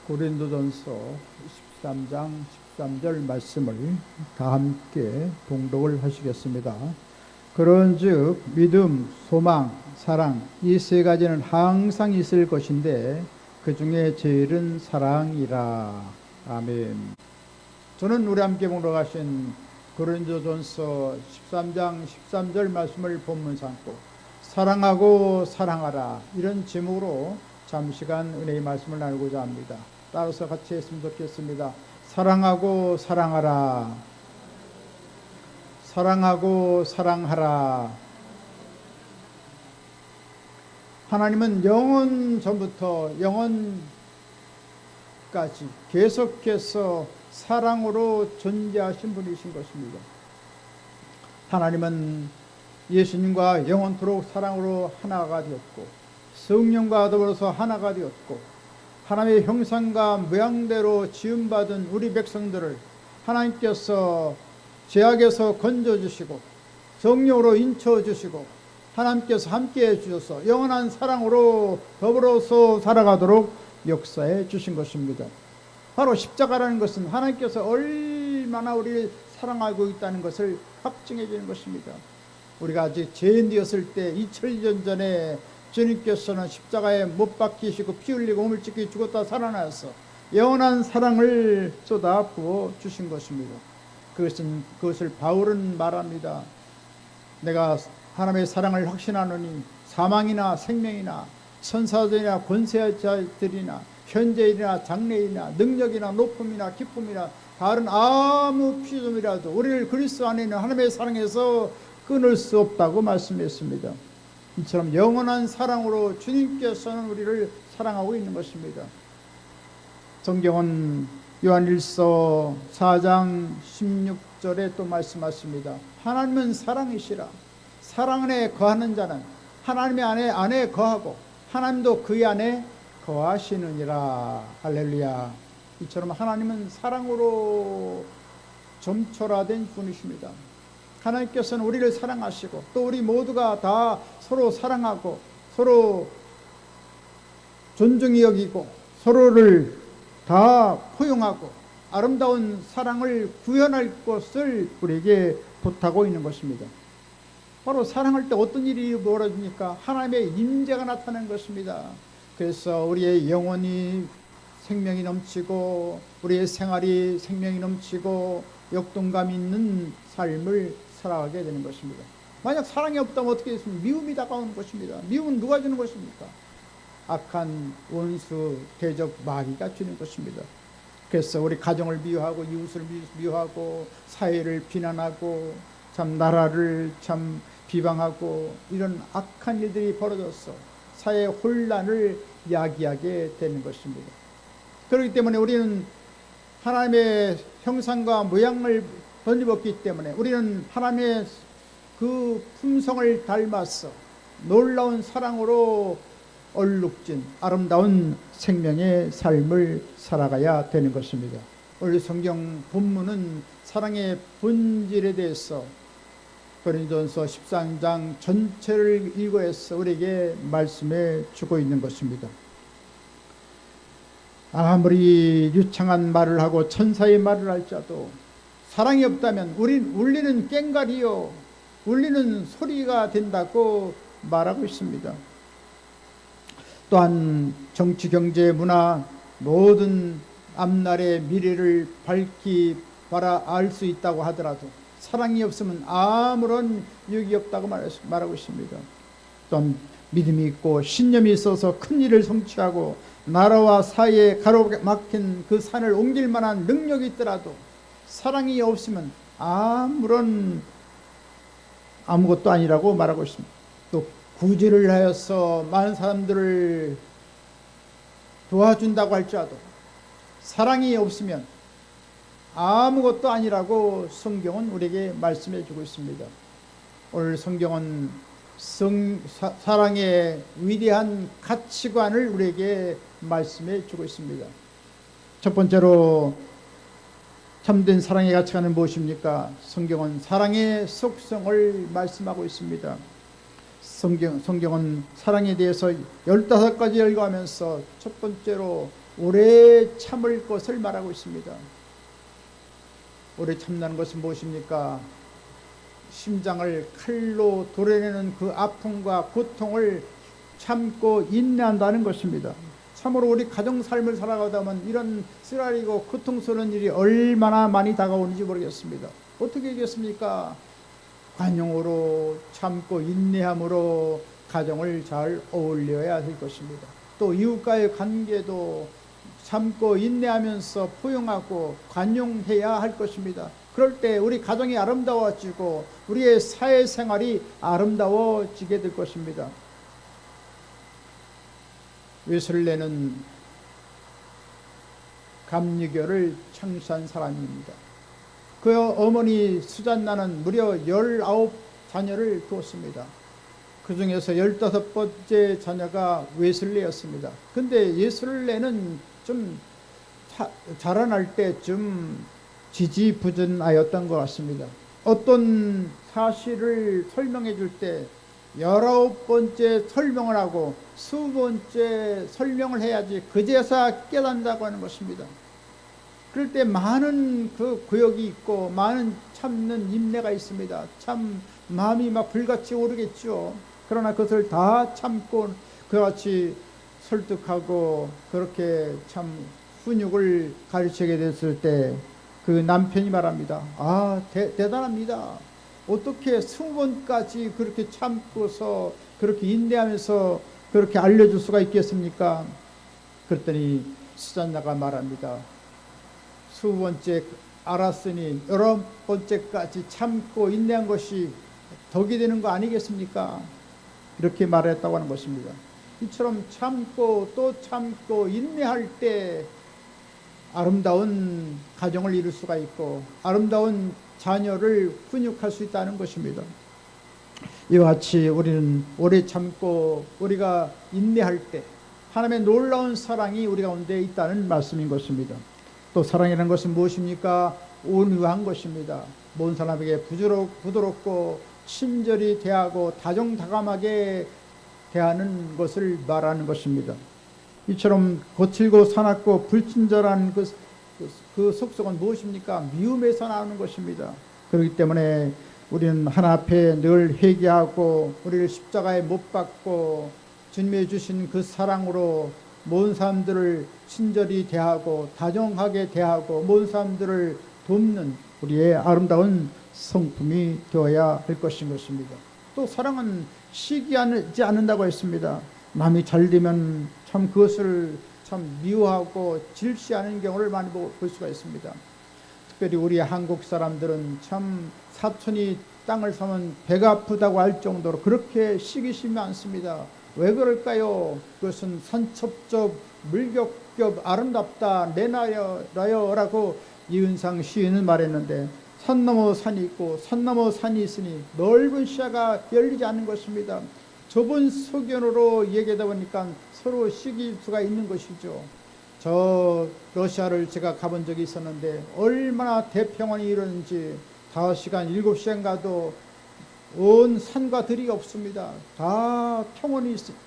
고린도전서 13장 13절 말씀을 다 함께 봉독을 하시겠습니다. 그런즉 믿음, 소망, 사랑 이 세 가지는 항상 있을 것인데 그 중에 제일은 사랑이라. 아멘. 저는 우리 함께 봉독하신 고린도전서 13장 13절 말씀을 본문 삼고 사랑하고 사랑하라 이런 제목으로 잠시간 은혜의 말씀을 나누고자 합니다. 따라서 같이 했으면 좋겠습니다. 사랑하고 사랑하라. 사랑하고 사랑하라. 하나님은 영원 전부터 영원까지 계속해서 사랑으로 존재하신 분이신 것입니다. 하나님은 예수님과 영원토록 사랑으로 하나가 되었고 성령과 더불어서 하나가 되었고 하나님의 형상과 모양대로 지음받은 우리 백성들을 하나님께서 죄악에서 건져주시고 성령으로 인쳐주시고 하나님께서 함께해 주셔서 영원한 사랑으로 더불어서 살아가도록 역사해 주신 것입니다. 바로 십자가라는 것은 하나님께서 얼마나 우리를 사랑하고 있다는 것을 확증해 주는 것입니다. 우리가 아직 죄인되었을 때 2000년 전에 주님께서는 십자가에 못 박히시고 피 흘리고 몸을 찢기 죽었다 살아나서 영원한 사랑을 쏟아 부어 주신 것입니다. 그것을 바울은 말합니다. 내가 하나님의 사랑을 확신하노니 사망이나 생명이나 천사들이나 권세자들이나 현재이나 장래이나 능력이나 높음이나 기쁨이나 다른 아무 피조물이라도 우리를 그리스도 안에 있는 하나님의 사랑에서 끊을 수 없다고 말씀했습니다. 이처럼 영원한 사랑으로 주님께서는 우리를 사랑하고 있는 것입니다. 성경은 요한일서 4장 16절에 또 말씀하십니다. 하나님은 사랑이시라. 사랑 안에 거하는 자는 하나님의 안에 거하고 하나님도 그의 안에 거하시느니라. 할렐루야. 이처럼 하나님은 사랑으로 점철화된 분이십니다. 하나님께서는 우리를 사랑하시고 또 우리 모두가 다 서로 사랑하고 서로 존중히 여기고 서로를 다 포용하고 아름다운 사랑을 구현할 것을 우리에게 부탁하고 있는 것입니다. 바로 사랑할 때 어떤 일이 벌어집니까? 하나님의 임재가 나타나는 것입니다. 그래서 우리의 영혼이 생명이 넘치고 우리의 생활이 생명이 넘치고 역동감 있는 삶을 살아가게 되는 것입니다. 만약 사랑이 없다면 어떻게 됐습니까? 미움이 다가오는 것입니다. 미움은 누가 주는 것입니까? 악한 원수 대적 마귀가 주는 것입니다. 그래서 우리 가정을 미워하고 이웃을 미워하고 사회를 비난하고 참 나라를 참 비방하고 이런 악한 일들이 벌어져서 사회 혼란을 야기하게 되는 것입니다. 그렇기 때문에 우리는 하나님의 형상과 모양을 덧입었기 때문에 우리는 하나님의 그 품성을 닮아서 놀라운 사랑으로 얼룩진 아름다운 생명의 삶을 살아가야 되는 것입니다. 오늘 성경 본문은 사랑의 본질에 대해서 고린도전서 13장 전체를 읽어서 우리에게 말씀해 주고 있는 것입니다. 아무리 유창한 말을 하고 천사의 말을 할지라도 사랑이 없다면 울리는 꽹과리요 울리는 소리가 된다고 말하고 있습니다. 또한 정치, 경제, 문화 모든 앞날의 미래를 밝히 알 수 있다고 하더라도 사랑이 없으면 아무런 유익이 없다고 말하고 있습니다. 또한 믿음이 있고 신념이 있어서 큰 일을 성취하고 나라와 사이에 가로막힌 그 산을 옮길 만한 능력이 있더라도 사랑이 없으면 아무것도 아니라고 말하고 있습니다. 또 구제를 하여서 많은 사람들을 도와준다고 할지라도 사랑이 없으면 아무것도 아니라고 성경은 우리에게 말씀해 주고 있습니다. 오늘 성경은 사랑의 위대한 가치관을 우리에게 말씀해 주고 있습니다. 첫 번째로 참된 사랑의 가치관은 무엇입니까? 성경은 사랑의 속성을 말씀하고 있습니다. 성경은 사랑에 대해서 15가지 열거하면서 첫 번째로 오래 참을 것을 말하고 있습니다. 오래 참는 것은 무엇입니까? 심장을 칼로 도려내는 그 아픔과 고통을 참고 인내한다는 것입니다. 참으로 우리 가정 삶을 살아가다 보면 이런 쓰라리고 고통스러운 일이 얼마나 많이 다가오는지 모르겠습니다. 어떻게 하겠습니까? 관용으로 참고 인내함으로 가정을 잘 어울려야 할 것입니다. 또 이웃과의 관계도 참고 인내하면서 포용하고 관용해야 할 것입니다. 그럴 때 우리 가정이 아름다워지고 우리의 사회생활이 아름다워지게 될 것입니다. 웨슬레는 감리교를 창시한 사람입니다. 그 어머니 수잔나는 무려 19 자녀를 두었습니다. 그 중에서 15번째 자녀가 웨슬레였습니다. 근데 웨슬레는 좀 자라날 때 좀 지지부진하였던 것 같습니다. 어떤 사실을 설명해 줄 때 19번째 설명을 하고 20번째 설명을 해야지 그제서 깨닫는다고 하는 것입니다. 그럴 때 많은 그 구역이 있고 많은 참는 인내가 있습니다. 참 마음이 막 불같이 오르겠죠. 그러나 그것을 다 참고 그같이 설득하고 그렇게 참 훈육을 가르치게 됐을 때 그 남편이 말합니다. 아, 대단합니다. 어떻게 20번까지 그렇게 참고서 그렇게 인내하면서 그렇게 알려줄 수가 있겠습니까? 그랬더니 수잔나가 말합니다. 20번째 알았으니 11번째까지 참고 인내한 것이 덕이 되는 거 아니겠습니까? 이렇게 말했다고 하는 것입니다. 이처럼 참고 또 참고 인내할 때 아름다운 가정을 이룰 수가 있고 아름다운 자녀를 훈육할 수 있다는 것입니다. 이와 같이 우리는 오래 참고 우리가 인내할 때 하나님의 놀라운 사랑이 우리 가운데 있다는 말씀인 것입니다. 또 사랑이라는 것은 무엇입니까? 온유한 것입니다. 모든 사람에게 부드럽고 친절히 대하고 다정다감하게 대하는 것을 말하는 것입니다. 이처럼 거칠고 사납고 불친절한 그 속성은 무엇입니까? 미움에서 나오는 것입니다. 그렇기 때문에 우리는 하나 앞에 늘 회개하고 우리를 십자가에 못 박고 주님이 주신 그 사랑으로 모든 사람들을 친절히 대하고 다정하게 대하고 모든 사람들을 돕는 우리의 아름다운 성품이 되어야 할 것인 것입니다. 또 사랑은 시기하지 않는다고 했습니다. 남이 잘 되면 참 그것을 참 미워하고 질시하는 경우를 많이 볼 수가 있습니다. 특별히 우리 한국 사람들은 참 사촌이 땅을 사면 배가 아프다고 할 정도로 그렇게 시기심이 많습니다. 왜 그럴까요? 그것은 산첩적 물겹겹 아름답다 내나여라요 라고 이은상 시인은 말했는데 산 넘어 산이 있고 산 넘어 산이 있으니 넓은 시야가 열리지 않는 것입니다. 좁은 소견으로 얘기하다 보니까 서로 시기일 수가 있는 것이죠. 저 러시아를 제가 가본 적이 있었는데 얼마나 대평원이 이러는지 5시간 7시간 가도 온 산과 들이 없습니다. 다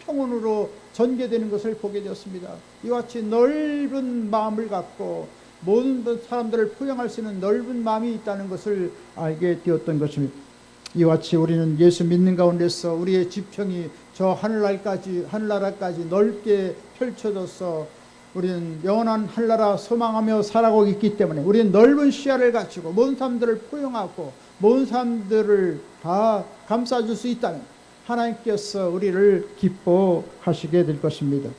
평원으로 전개되는 것을 보게 되었습니다. 이와 같이 넓은 마음을 갖고 모든 사람들을 포용할 수 있는 넓은 마음이 있다는 것을 알게 되었던 것입니다. 이와 같이 우리는 예수 믿는 가운데서 우리의 지평이 저 하늘나라까지 넓게 펼쳐져서 우리는 영원한 하늘나라 소망하며 살아가고 있기 때문에 우리는 넓은 시야를 가지고 모든 사람들을 포용하고 모든 사람들을 다 감싸줄 수 있다면 하나님께서 우리를 기뻐하시게 될 것입니다.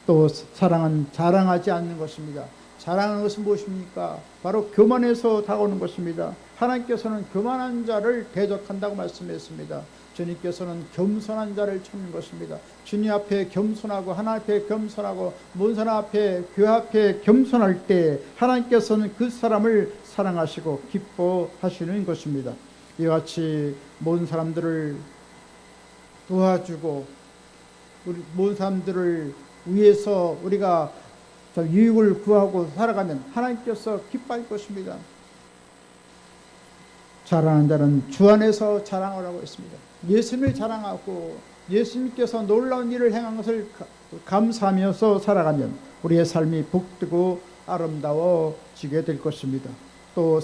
또 사랑은 자랑하지 않는 것입니다. 자랑하는 것은 무엇입니까? 바로 교만에서 다가오는 것입니다. 하나님께서는 교만한 자를 대적한다고 말씀했습니다. 주님께서는 겸손한 자를 찾는 것입니다. 주님 앞에 겸손하고 하나님 앞에 겸손하고 모든 사람 앞에 교회 앞에 겸손할 때 하나님께서는 그 사람을 사랑하시고 기뻐하시는 것입니다. 이와 같이 모든 사람들을 도와주고 우리 모든 사람들을 위해서 우리가 유익을 구하고 살아가면 하나님께서 기뻐할 것입니다. 자랑하는 자는 주 안에서 자랑하라고 했습니다. 예수님을 자랑하고 예수님께서 놀라운 일을 행한 것을 감사하면서 살아가면 우리의 삶이 복되고 아름다워지게 될 것입니다. 또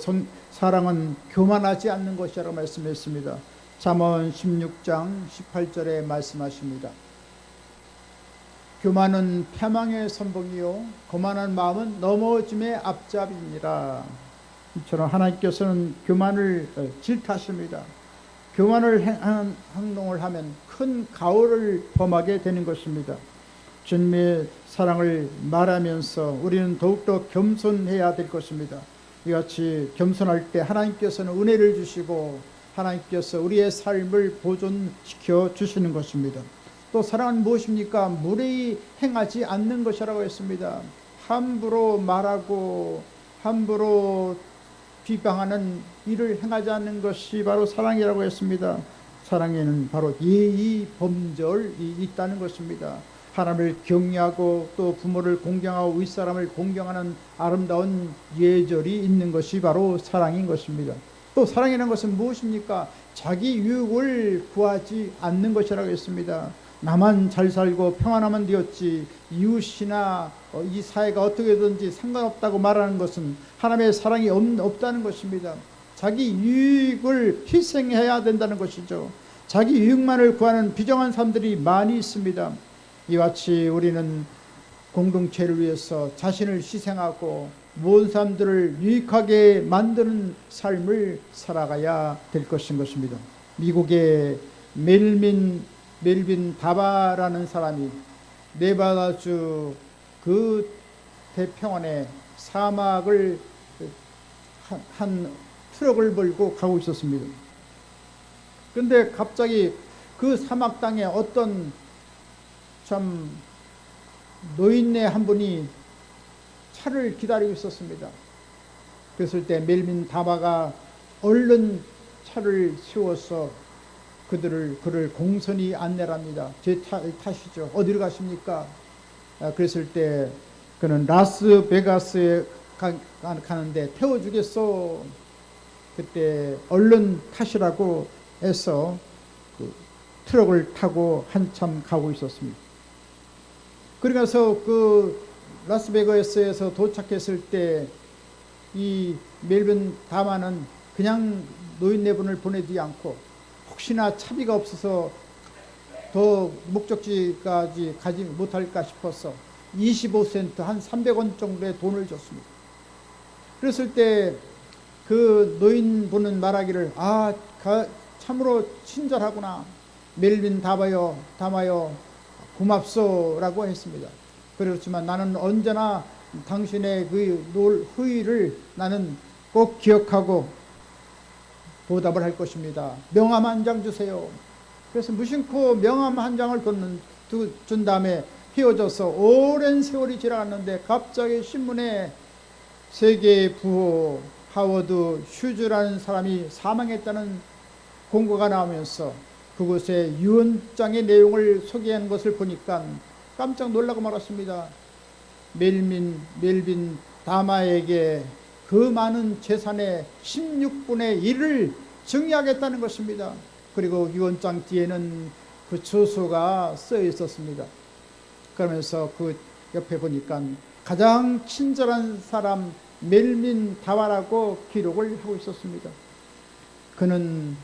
사랑은 교만하지 않는 것이라고 말씀했습니다. 잠언 16장 18절에 말씀하십니다. 교만은 패망의 선봉이요 거만한 마음은 넘어짐의 앞잡이니라. 이처럼 하나님께서는 교만을 질타하십니다. 교만을 행동을 하면 큰 가호를 범하게 되는 것입니다. 주님의 사랑을 말하면서 우리는 더욱더 겸손해야 될 것입니다. 이같이 겸손할 때 하나님께서는 은혜를 주시고 하나님께서 우리의 삶을 보존시켜 주시는 것입니다. 또 사랑은 무엇입니까? 무례히 행하지 않는 것이라고 했습니다. 함부로 말하고 함부로 비방하는 일을 행하지 않는 것이 바로 사랑이라고 했습니다. 사랑에는 바로 예의 범절이 있다는 것입니다. 하나님을 경외하고 또 부모를 공경하고 윗사람을 공경하는 아름다운 예절이 있는 것이 바로 사랑인 것입니다. 또 사랑이라는 것은 무엇입니까? 자기 유익을 구하지 않는 것이라고 했습니다. 나만 잘 살고 평안하면 되었지 이웃이나 이 사회가 어떻게든지 상관없다고 말하는 것은 하나님의 사랑이 없다는 것입니다. 자기 유익을 희생해야 된다는 것이죠. 자기 유익만을 구하는 비정한 사람들이 많이 있습니다. 이와 같이 우리는 공동체를 위해서 자신을 희생하고 모든 사람들을 유익하게 만드는 삶을 살아가야 될 것입니다. 미국의 멜빈 다바라는 사람이 네바다주 그 대평원에 사막을 한 트럭을 몰고 가고 있었습니다. 그런데 갑자기 그 사막 땅에 어떤 참 노인네 한 분이 차를 기다리고 있었습니다. 그랬을 때 멜빈 다바가 얼른 차를 세워서 그를 공손히 안내랍니다. 제 차를 타시죠. 어디로 가십니까? 그랬을 때 그는 라스베가스에 가는데 태워주겠소. 그때 얼른 타시라고 해서 그 트럭을 타고 한참 가고 있었습니다. 그러면서 그 라스베가스에서 도착했을 때 이 멜빈 다마는 그냥 노인네분을 보내지 않고 혹시나 차비가 없어서 더 목적지까지 가지 못할까 싶어서 25센트 한 300원 정도의 돈을 줬습니다. 그랬을 때 그 노인분은 말하기를 참으로 친절하구나. 멜빈 다마요 고맙소라고 했습니다. 그렇지만 나는 언제나 당신의 그 후의를 나는 꼭 기억하고 보답을 할 것입니다. 명함 한 장 주세요. 그래서 무심코 명함 한 장을 준 다음에 헤어져서 오랜 세월이 지나갔는데 갑자기 신문에 세계 부호 하워드 휴즈라는 사람이 사망했다는 공고가 나오면서 그곳에 유언장의 내용을 소개한 것을 보니까 깜짝 놀라고 말았습니다. 멜빈 다마에게 그 많은 재산의 16분의 1을 증여하겠다는 것입니다. 그리고 유언장 뒤에는 그 주소가 쓰여 있었습니다. 그러면서 그 옆에 보니까 가장 친절한 사람 멜빈 다와라고 기록을 하고 있었습니다. 그는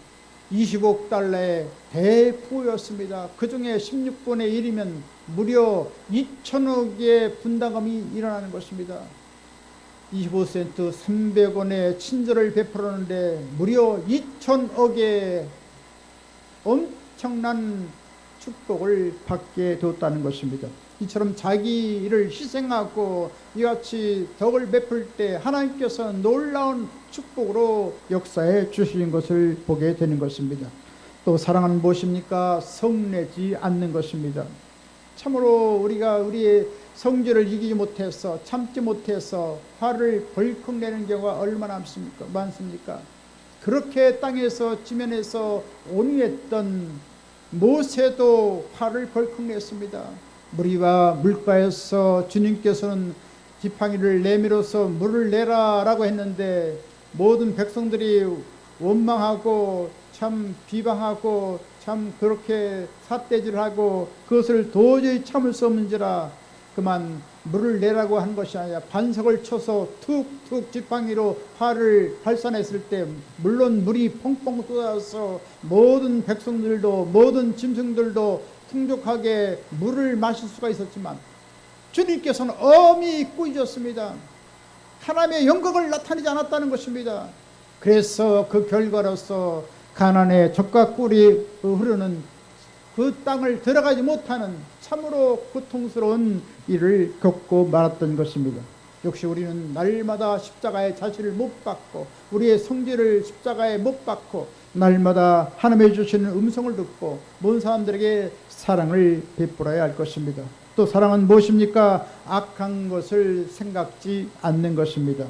20억 달러의 대부였습니다. 그 중에 16분의 1이면 무려 2천억의 분담금이 일어나는 것입니다. 25센트 300원의 친절을 베풀었는데 무려 2천억의 엄청난 축복을 받게 되었다는 것입니다. 이처럼 자기를 희생하고 이같이 덕을 베풀 때 하나님께서 놀라운 축복으로 역사해 주신 것을 보게 되는 것입니다. 또 사랑은 무엇입니까? 성내지 않는 것입니다. 참으로 우리가 우리의 성질을 이기지 못해서 참지 못해서 화를 벌컥 내는 경우가 얼마나 많습니까? 그렇게 땅에서 지면에서 온유했던 모세도 화를 벌컥 냈습니다. 무리와 물가에서 주님께서는 지팡이를 내밀어서 물을 내라 라고 했는데 모든 백성들이 원망하고 참 비방하고 참 그렇게 삿대질하고 그것을 도저히 참을 수 없는지라 그만 물을 내라고 한 것이 아니라 반석을 쳐서 툭툭 지팡이로 활을 발산했을 때 물론 물이 펑펑 쏟아져서 모든 백성들도 모든 짐승들도 풍족하게 물을 마실 수가 있었지만 주님께서는 엄히 꾸짖었습니다. 하나님의 영광을 나타내지 않았다는 것입니다. 그래서 그 결과로서 가나안의 젖과 꿀이 흐르는 그 땅을 들어가지 못하는 참으로 고통스러운 일을 겪고 말았던 것입니다. 역시 우리는 날마다 십자가의 자신을 못 받고 우리의 성질을 십자가에 못 받고 날마다 하나님의 주시는 음성을 듣고 모든 사람들에게 사랑을 베풀어야 할 것입니다. 또 사랑은 무엇입니까? 악한 것을 생각지 않는 것입니다.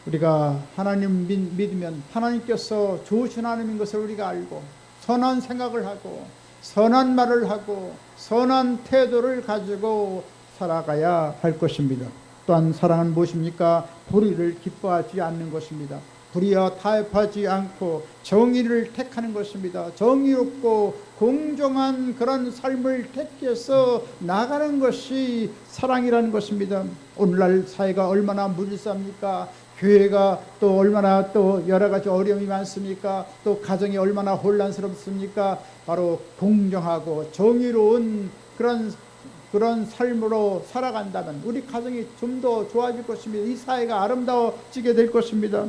우리가 하나님 믿으면 하나님께서 좋으신 하나님인 것을 우리가 알고 선한 생각을 하고 선한 말을 하고 선한 태도를 가지고 살아가야 할 것입니다. 또한 사랑은 무엇입니까? 불의를 기뻐하지 않는 것입니다. 불의와 타협하지 않고 정의를 택하는 것입니다. 정의롭고 공정한 그런 삶을 택해서 나가는 것이 사랑이라는 것입니다. 오늘날 사회가 얼마나 무질서합니까? 교회가 또 얼마나 또 여러 가지 어려움이 많습니까? 또 가정이 얼마나 혼란스럽습니까? 바로 공정하고 정의로운 그런 삶으로 살아간다면 우리 가정이 좀 더 좋아질 것입니다. 이 사회가 아름다워지게 될 것입니다.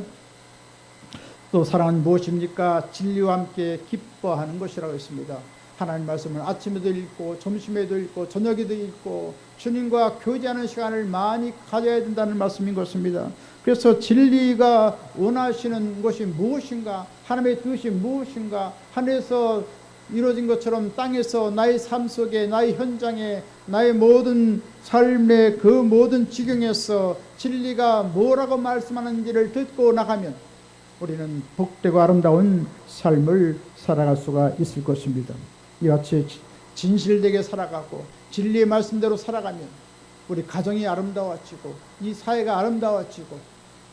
또 사랑은 무엇입니까? 진리와 함께 기뻐하는 것이라고 했습니다. 하나님 말씀은 아침에도 읽고 점심에도 읽고 저녁에도 읽고 주님과 교제하는 시간을 많이 가져야 된다는 말씀인 것입니다. 그래서 진리가 원하시는 것이 무엇인가? 하나님의 뜻이 무엇인가? 하늘에서 이루어진 것처럼 땅에서 나의 삶 속에 나의 현장에 나의 모든 삶의 그 모든 지경에서 진리가 뭐라고 말씀하는지를 듣고 나가면 우리는 복되고 아름다운 삶을 살아갈 수가 있을 것입니다. 이같이 진실되게 살아가고 진리의 말씀대로 살아가면 우리 가정이 아름다워지고 이 사회가 아름다워지고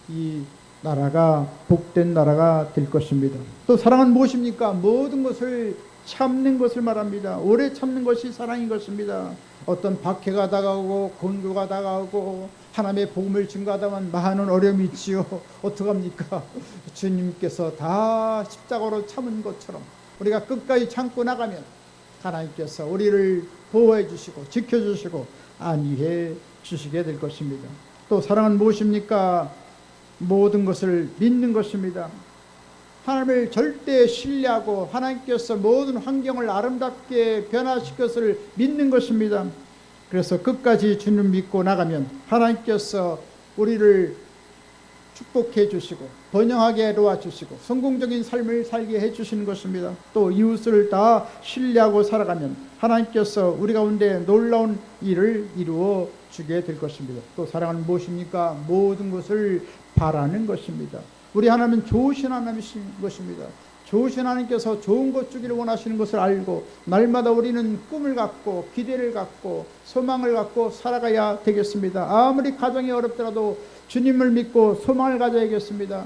이 나라가 복된 나라가 될 것입니다. 또 사랑은 무엇입니까? 모든 것을 참는 것을 말합니다. 오래 참는 것이 사랑인 것입니다. 어떤 박해가 다가오고 곤고가 다가오고 하나님의 복음을 증거하다만 많은 어려움이 있지요. 어떡합니까? 주님께서 다 십자가로 참은 것처럼 우리가 끝까지 참고 나가면 하나님께서 우리를 보호해 주시고 지켜주시고 안위해 주시게 될 것입니다. 또 사랑은 무엇입니까? 모든 것을 믿는 것입니다. 하나님을 절대 신뢰하고 하나님께서 모든 환경을 아름답게 변화시킬 것을 믿는 것입니다. 그래서 끝까지 주님 믿고 나가면 하나님께서 우리를 축복해 주시고 번영하게 도와주시고 성공적인 삶을 살게 해주시는 것입니다. 또 이웃을 다 신뢰하고 살아가면 하나님께서 우리 가운데 놀라운 일을 이루어 주게 될 것입니다. 또 사랑은 무엇입니까? 모든 것을 바라는 것입니다. 우리 하나님은 좋으신 하나님이신 것입니다. 좋으신 하나님께서 좋은 것 주기를 원하시는 것을 알고 날마다 우리는 꿈을 갖고 기대를 갖고 소망을 갖고 살아가야 되겠습니다. 아무리 가정이 어렵더라도 주님을 믿고 소망을 가져야겠습니다.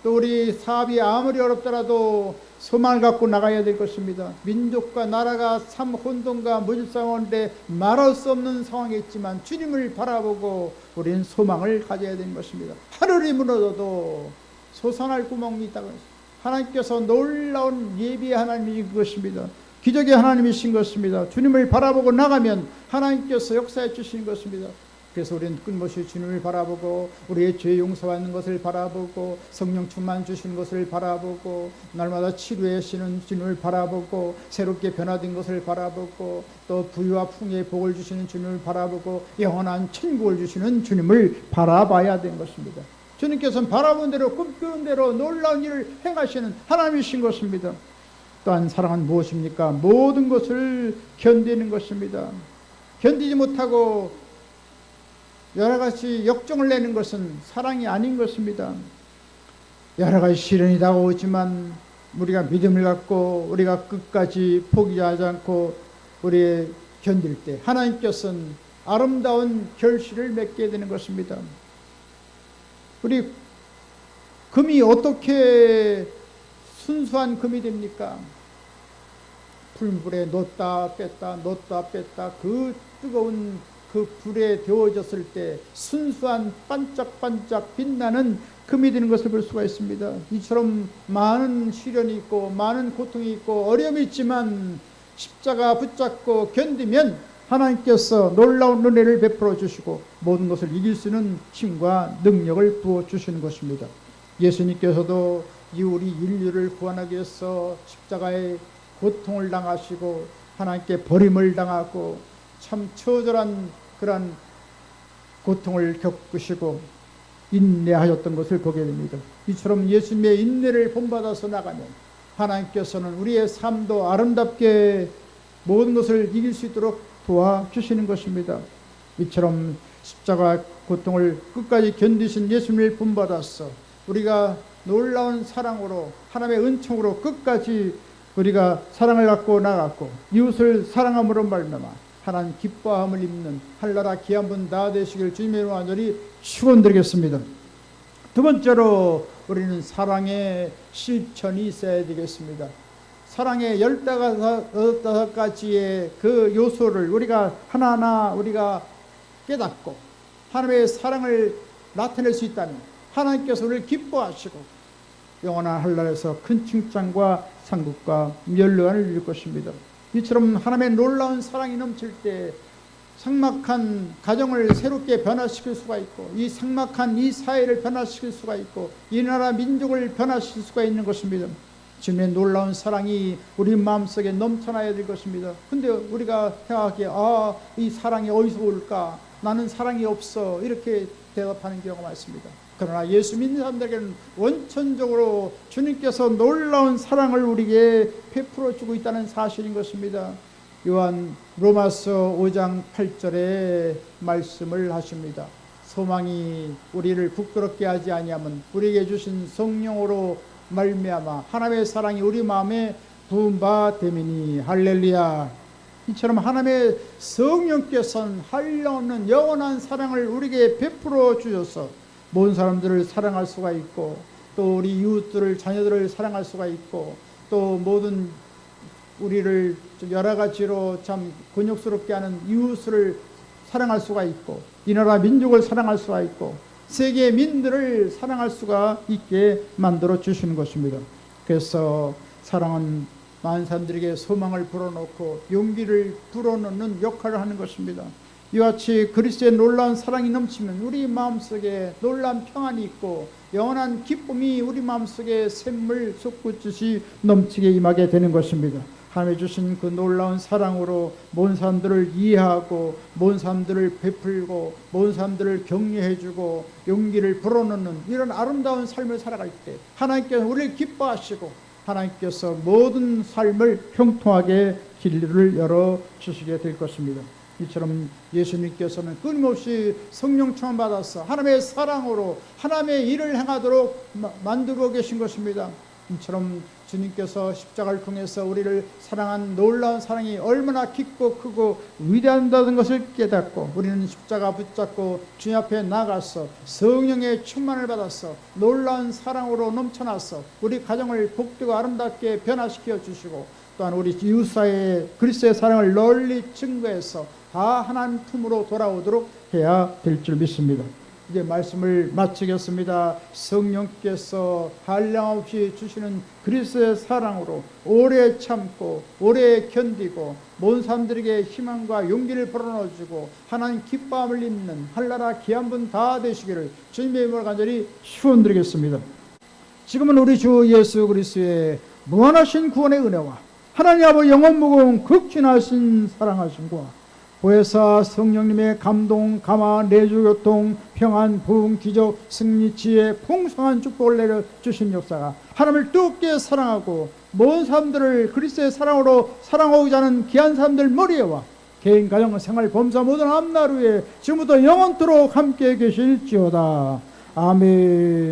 또 우리 사업이 아무리 어렵더라도 소망을 갖고 나가야 될 것입니다. 민족과 나라가 참 혼돈과 무질서한데 말할 수 없는 상황에 있지만 주님을 바라보고 우리는 소망을 가져야 되는 것입니다. 하늘이 무너져도 솟아날 구멍이 있다고 했습니다. 하나님께서 놀라운 예비의 하나님이신 것입니다. 기적의 하나님이신 것입니다. 주님을 바라보고 나가면 하나님께서 역사해 주시는 것입니다. 그래서 우리는 끊임없이 주님을 바라보고 우리의 죄 용서받는 것을 바라보고 성령 충만 주시는 것을 바라보고 날마다 치료해 주시는 주님을 바라보고 새롭게 변화된 것을 바라보고 또 부유와 풍요의 복을 주시는 주님을 바라보고 영원한 천국을 주시는 주님을 바라봐야 되는 것입니다. 주님께서는 바라본 대로 꿈꾸는 대로 놀라운 일을 행하시는 하나님이신 것입니다. 또한 사랑은 무엇입니까? 모든 것을 견디는 것입니다. 견디지 못하고 여러 가지 역정을 내는 것은 사랑이 아닌 것입니다. 여러 가지 시련이 다가오지만 우리가 믿음을 갖고 우리가 끝까지 포기하지 않고 우리 견딜 때 하나님께서는 아름다운 결실을 맺게 되는 것입니다. 우리 금이 어떻게 순수한 금이 됩니까? 풀물에 넣었다 뺐다 그 뜨거운 그 불에 데워졌을 때 순수한 반짝반짝 빛나는 금이 되는 것을 볼 수가 있습니다. 이처럼 많은 시련이 있고 많은 고통이 있고 어려움이 있지만 십자가 붙잡고 견디면 하나님께서 놀라운 은혜를 베풀어 주시고 모든 것을 이길 수 있는 힘과 능력을 부어 주시는 것입니다. 예수님께서도 이 우리 인류를 구원하기 위해서 십자가의 고통을 당하시고 하나님께 버림을 당하고 참 처절한 그러한 고통을 겪으시고 인내하셨던 것을 보게 됩니다. 이처럼 예수님의 인내를 본받아서 나가면 하나님께서는 우리의 삶도 아름답게 모든 것을 이길 수 있도록 도와주시는 것입니다. 이처럼 십자가 고통을 끝까지 견디신 예수님을 본받아서 우리가 놀라운 사랑으로 하나님의 은총으로 끝까지 우리가 사랑을 갖고 나갔고 이웃을 사랑함으로 말미암아 하나님 기뻐함을 입는 한나라 귀한 분 다 되시길 주님의 이름으로 간절히 축원드리겠습니다. 두 번째로 우리는 사랑의 실천이 있어야 되겠습니다. 사랑의 15가지의 그 요소를 우리가 하나하나 우리가 깨닫고 하나님의 사랑을 나타낼 수 있다면 하나님께서 우리를 기뻐하시고 영원한 한나라에서 큰 칭찬과 상급과 멸류관을 누릴 것입니다. 이처럼 하나님의 놀라운 사랑이 넘칠 때 삭막한 가정을 새롭게 변화시킬 수가 있고 이 삭막한 이 사회를 변화시킬 수가 있고 이 나라 민족을 변화시킬 수가 있는 것입니다. 주님의 놀라운 사랑이 우리 마음속에 넘쳐나야 될 것입니다. 근데 우리가 생각하기에 이 사랑이 어디서 올까? 나는 사랑이 없어. 이렇게 대답하는 경우가 많습니다. 그러나 예수 믿는 사람들에게는 원천적으로 주님께서 놀라운 사랑을 우리에게 베풀어 주고 있다는 사실인 것입니다. 요한 로마서 5장 8절에 말씀을 하십니다. 소망이 우리를 부끄럽게 하지 아니하면 우리에게 주신 성령으로 말미암아 하나님의 사랑이 우리 마음에 부은 바 됨이니 할렐루야. 이처럼 하나님의 성령께서는 한량없는 영원한 사랑을 우리에게 베풀어 주셔서 모든 사람들을 사랑할 수가 있고 또 우리 이웃들을 자녀들을 사랑할 수가 있고 또 모든 우리를 여러 가지로 참 곤욕스럽게 하는 이웃을 사랑할 수가 있고 이 나라 민족을 사랑할 수가 있고 세계 민들을 사랑할 수가 있게 만들어 주시는 것입니다. 그래서 사랑은 많은 사람들에게 소망을 불어넣고 용기를 불어넣는 역할을 하는 것입니다. 이와 같이 그리스도의 놀라운 사랑이 넘치면 우리 마음속에 놀라운 평안이 있고 영원한 기쁨이 우리 마음속에 샘물 솟구듯이 넘치게 임하게 되는 것입니다. 하나님이 주신 그 놀라운 사랑으로 모든 사람들을 이해하고 모든 사람들을 베풀고 모든 사람들을 격려해주고 용기를 불어넣는 이런 아름다운 삶을 살아갈 때 하나님께서 우리를 기뻐하시고 하나님께서 모든 삶을 형통하게 길을 열어주시게 될 것입니다. 이처럼 예수님께서는 끊임없이 성령 충만 받아서 하나님의 사랑으로 하나님의 일을 행하도록 만들고 계신 것입니다. 이처럼 주님께서 십자가를 통해서 우리를 사랑한 놀라운 사랑이 얼마나 깊고 크고 위대하다는 것을 깨닫고 우리는 십자가 붙잡고 주님 앞에 나가서 성령의 충만을 받아서 놀라운 사랑으로 넘쳐나서 우리 가정을 복되고 아름답게 변화시켜 주시고 또한 우리 이웃사회에 그리스도의 사랑을 널리 증거해서 다 하나님 품으로 돌아오도록 해야 될 줄 믿습니다. 이제 말씀을 마치겠습니다. 성령께서 한량없이 주시는 그리스도의 사랑으로 오래 참고 오래 견디고 모든 사람들에게 희망과 용기를 불어넣어주고 하나님 기뻐함을 입는 한나라 귀한 분 다 되시기를 주님의 이름으로 간절히 축원드리겠습니다. 지금은 우리 주 예수 그리스도의 무한하신 구원의 은혜와 하나님 아버지 영원 무궁 극진하신 사랑하심과 보혜사 성령님의 감동, 감화, 내주, 교통, 평안, 부흥, 기적, 승리, 지혜, 풍성한 축복을 내려주신 역사가 하나님을 뜨겁게 사랑하고 모든 사람들을 그리스도의 사랑으로 사랑하고자 하는 귀한 사람들 머리에와 개인, 가정, 생활, 범사 모든 앞날 후에 지금부터 영원토록 함께 계실지어다. 아멘.